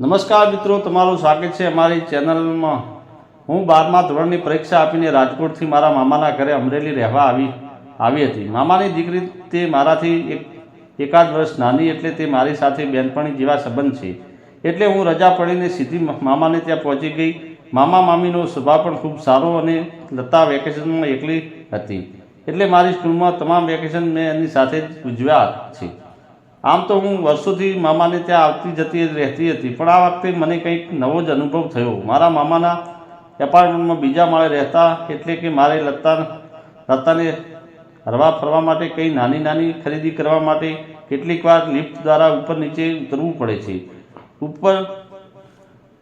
નમસ્કાર મિત્રો, તમારું સ્વાગત છે અમારી ચેનલમાં। હું 12મા ધોરણની પરીક્ષા આપીને રાજકોટથી મારા મામાના ઘરે અમરેલી રહેવા આવી હતી। મામાની દીકરી તે મારાથી એકાદ વર્ષ નાની, એટલે તે મારી સાથે બેનપણી જેવા સંબંધ છે। એટલે હું રજા પડીને સીધી મામાને ત્યાં પહોંચી ગઈ। મામા મામીનો સ્વભાવ પણ ખૂબ સારો અને લતા વેકેશનમાં એકલી હતી, એટલે મારી સ્કૂલમાં તમામ વેકેશન મેં એની સાથે જ ઉજવ્યા છે। આમ તો હું વર્ષોથી મામાને ત્યાં આવતી જતી રહેતી હતી, પણ આ વખતે મને કંઈક નવો જ અનુભવ થયો। મારા મામાના એપાર્ટમેન્ટમાં બીજા માળે રહેતા, એટલે કે મારે લતાને હરવા ફરવા માટે, કંઈ નાની નાની ખરીદી કરવા માટે કેટલીક વાર લિફ્ટ દ્વારા ઉપર નીચે ઉતરવું પડે છે।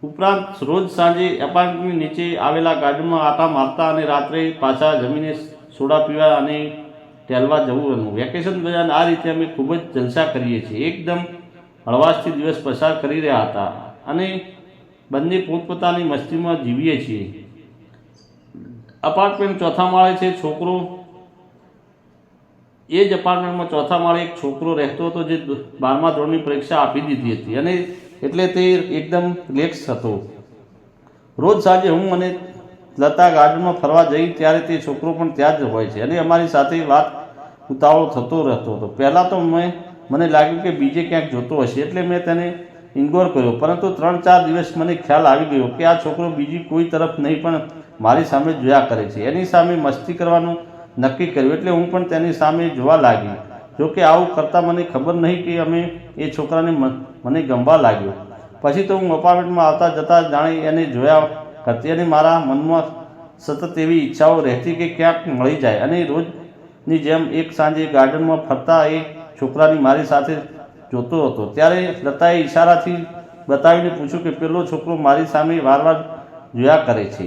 ઉપરાંત રોજ સાંજે એપાર્ટમેન્ટની નીચે આવેલા ગાર્ડનમાં આટા મારતા અને રાત્રે પાછા જમીને સોડા પીવા અને ટહેલવા જવું। વેકેશન દરમિયાન આ રીતે અમે ખૂબ જ જલસા કરીએ છીએ, એકદમ હળવાશથી દિવસ પસાર કરી રહ્યા હતા અને બંને પોતપોતાની મસ્તીમાં જીવીએ છીએ। અપાર્ટમેન્ટ ચોથા માળે છે। એ જ અપાર્ટમેન્ટમાં ચોથા માળે એક છોકરો રહેતો હતો, જે 12મા ધોરણની પરીક્ષા આપી દીધી હતી અને એટલે તે એકદમ રિલેક્સ હતો। રોજ સાંજે હું અને લતા ગાર્ડનમાં ફરવા જઈ ત્યારે તે છોકરો પણ ત્યાં જ હોય છે અને અમારી સાથે વાત ઉતાવળો થતો રહેતો હતો। પહેલાં તો મને લાગ્યું કે બીજે ક્યાંક જોતો હશે, એટલે મેં તેને ઇગ્નોર કર્યો, પરંતુ 3-4 દિવસ મને ખ્યાલ આવી ગયો કે આ છોકરો બીજી કોઈ તરફ નહીં પણ મારી સામે જોયા કરે છે। એની સામે મસ્તી કરવાનું નક્કી કર્યું, એટલે હું પણ તેની સામે જોવા લાગી। જોકે આવું કરતાં મને ખબર નહીં કે એ છોકરાને મને ગમવા લાગ્યો। પછી તો હું અપાર્ટમેન્ટમાં આવતા જતાં જાણે એને જોયા કરતી અને મારા મનમાં સતત એવી ઈચ્છાઓ રહેતી કે ક્યાંક મળી જાય। અને રોજની જેમ એક સાંજે ગાર્ડનમાં ફરતા એ છોકરાની મારી સાથે જોતો હતો, ત્યારે લતાએ ઈશારાથી બતાવીને પૂછ્યું કે પેલો છોકરો મારી સામે વારવાર જોયા કરે છે।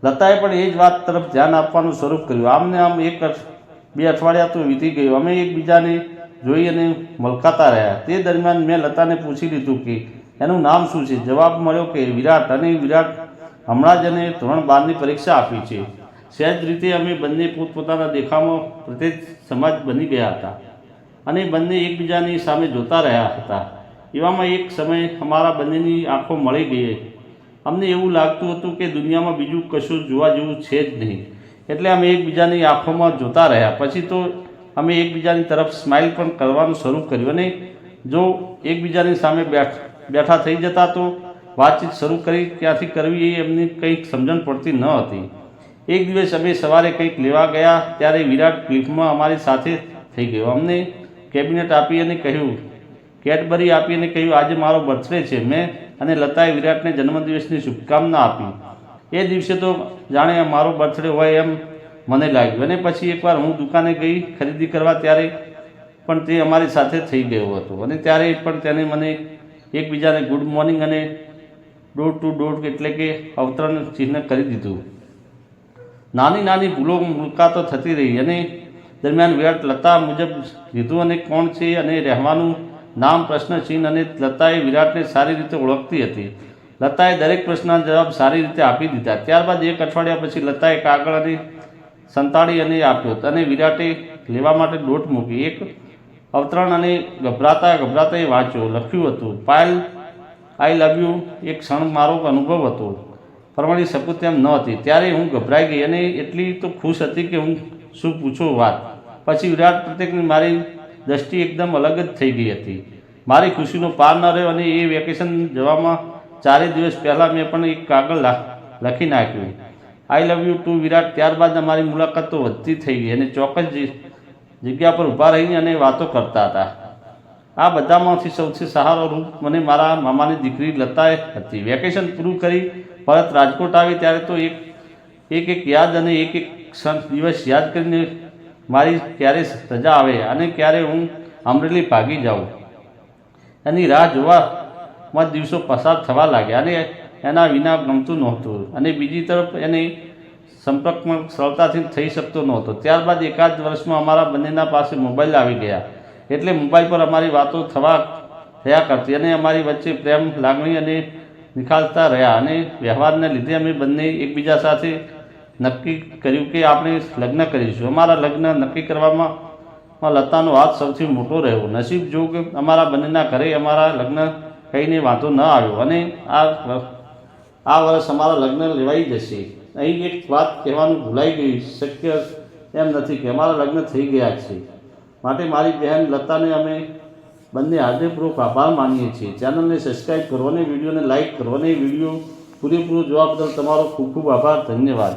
લતાએ પણ એ જ વાત તરફ ધ્યાન આપવાનું શરૂ કર્યું। આમને આમ 1-2 અઠવાડિયા તો વીતી ગયું। અમે એકબીજાને જોઈ અને મલકાતા રહ્યા। તે દરમિયાન મેં લતાને પૂછી લીધું કે એનું નામ શું છે। જવાબ મળ્યો કે વિરાટ, અને વિરાટ હમણાં જ એને ધોરણ 12ની પરીક્ષા આપી છે। સહેજ રીતે અમે બંને પોતપોતાના દેખાવમાં પ્રત્યેક સમાજ બની ગયા હતા અને બંને એકબીજાની સામે જોતા રહ્યા હતા। એવામાં એક સમયે અમારા બંનેની આંખો મળી ગઈ। અમને એવું લાગતું હતું કે દુનિયામાં બીજું કશું જોવા જેવું છે જ નહીં, એટલે અમે એકબીજાની આંખોમાં જોતા રહ્યા। પછી તો અમે એકબીજાની તરફ સ્માઇલ પણ કરવાનું શરૂ કર્યું, અને જો એકબીજાની સામે બેઠા થઈ જતા તો વાતચીત શરૂ ક્યાંથી કરવી એ એમની કંઈક સમજણ પડતી ન હતી। એક દિવસ અમે સવારે કંઈક લેવા ગયા ત્યારે વિરાટ લિફ્ટમાં અમારી સાથે થઈ ગયો। અમને કેડબરી આપી અને કહ્યું, આજે મારો બર્થડે છે। મેં અને લતાએ વિરાટને જન્મદિવસની શુભકામના આપી। એ દિવસે તો જાણે મારો બર્થડે હોય એમ મને લાગ્યું। અને પછી એકવાર હું દુકાને ગઈ ખરીદી કરવા, ત્યારે પણ તે અમારી સાથે થઈ ગયો હતો અને ત્યારે પણ તેને મને એકબીજાને ગુડ મોર્નિંગ અને ડોર ટુ ડોર એટલે કે અવતરણ ચિહ્ન કરી દીધું। નાની નાની ભૂલો મુલાકાતો થતી રહી અને દરમિયાન વિરાટ લતા મુજબ લીધું અને કોણ છે અને રહેવાનું નામ પ્રશ્ન ચિહ્ન, અને લતાએ વિરાટને સારી રીતે ઓળખતી હતી। લતાએ દરેક પ્રશ્નના જવાબ સારી રીતે આપી દીધા। ત્યારબાદ 1 અઠવાડિયા પછી લતાએ કાગળ અને સંતાડી અને આપ્યો અને વિરાટે લેવા માટે ડોટ મૂકી। એક અવતરણ અને ગભરાતા એ વાંચ્યો। લખ્યું હતું, પાયલ આઈ લવ યુ। એક ક્ષણ મારો અનુભવ હતો, પરમાણી શકું તેમ ન હતી। ત્યારે હું ગભરાઈ ગઈ અને એટલી તો ખુશ હતી કે હું શું પૂછો વાત। પછી વિરાટ પ્રત્યેની મારી દ્રષ્ટિ એકદમ અલગ જ થઈ ગઈ હતી। મારી ખુશીનો પાર ન રહ્યો અને એ વેકેશન જવામાં 4 દિવસ પહેલાં મેં પણ એક કાગળ લખી નાખ્યું, આઈ લવ યુ ટુ વિરાટ। ત્યારબાદ અમારી મુલાકાત તો વધતી થઈ ગઈ અને ચોક્કસ જગ્યા પર ઊભા રહીને અને વાતો કરતા હતા। આ બધામાંથી સૌથી સહારો રૂપ મને મારા મામાની દીકરી લતાએ હતી। વેકેશન પૂરું કરી પરત રાજકોટ આવી ત્યારે તો એક યાદ અને એક દિવસ યાદ કરીને મારી ક્યારે રજા આવે અને ક્યારે હું અમરેલી ભાગી જાઉં એની રાહ જોવામાં દિવસો પસાર થવા લાગ્યા અને એના વિના ગમતું નહોતું, અને બીજી તરફ એને સંપર્કમાં સરળતાથી થઈ શકતો નહોતો। ત્યારબાદ એકાદ વર્ષમાં અમારા બંનેના પાસે મોબાઈલ આવી ગયા, એટલે મોબાઈલ પર અમારી વાતો થયા કરતી અને અમારી વચ્ચે પ્રેમ, લાગણી અને નિખાલતા રહ્યા। અને વ્યવહારને લીધે અમે બંને એકબીજા સાથે નક્કી કર્યું કે આપણે લગ્ન કરીશું। અમારા લગ્ન નક્કી કરવામાં લતાનો હાથ સૌથી મોટો રહ્યો। નસીબ જોગ અમારા બંનેના ઘરે અમારા લગ્ન કહીને વાંધો ન આવ્યો અને આ વર્ષ અમારા લગ્ન લેવાઈ જશે. અહીં એક વાત કહેવાનું ભૂલાઈ ગઈ, શક્ય એમ નથી કે અમારા લગ્ન થઈ ગયા છે. માટે મારી બહેન લતાને અમે બંને હૃદયપૂર્વક આભાર માનીએ છીએ. ચેનલને સબસ્ક્રાઈબ કરો અને વિડીયોને લાઇક કરો અને વિડીયો પૂરેપૂરો જોવા બદલ તમારો ખૂબ ખૂબ આભાર. ધન્યવાદ.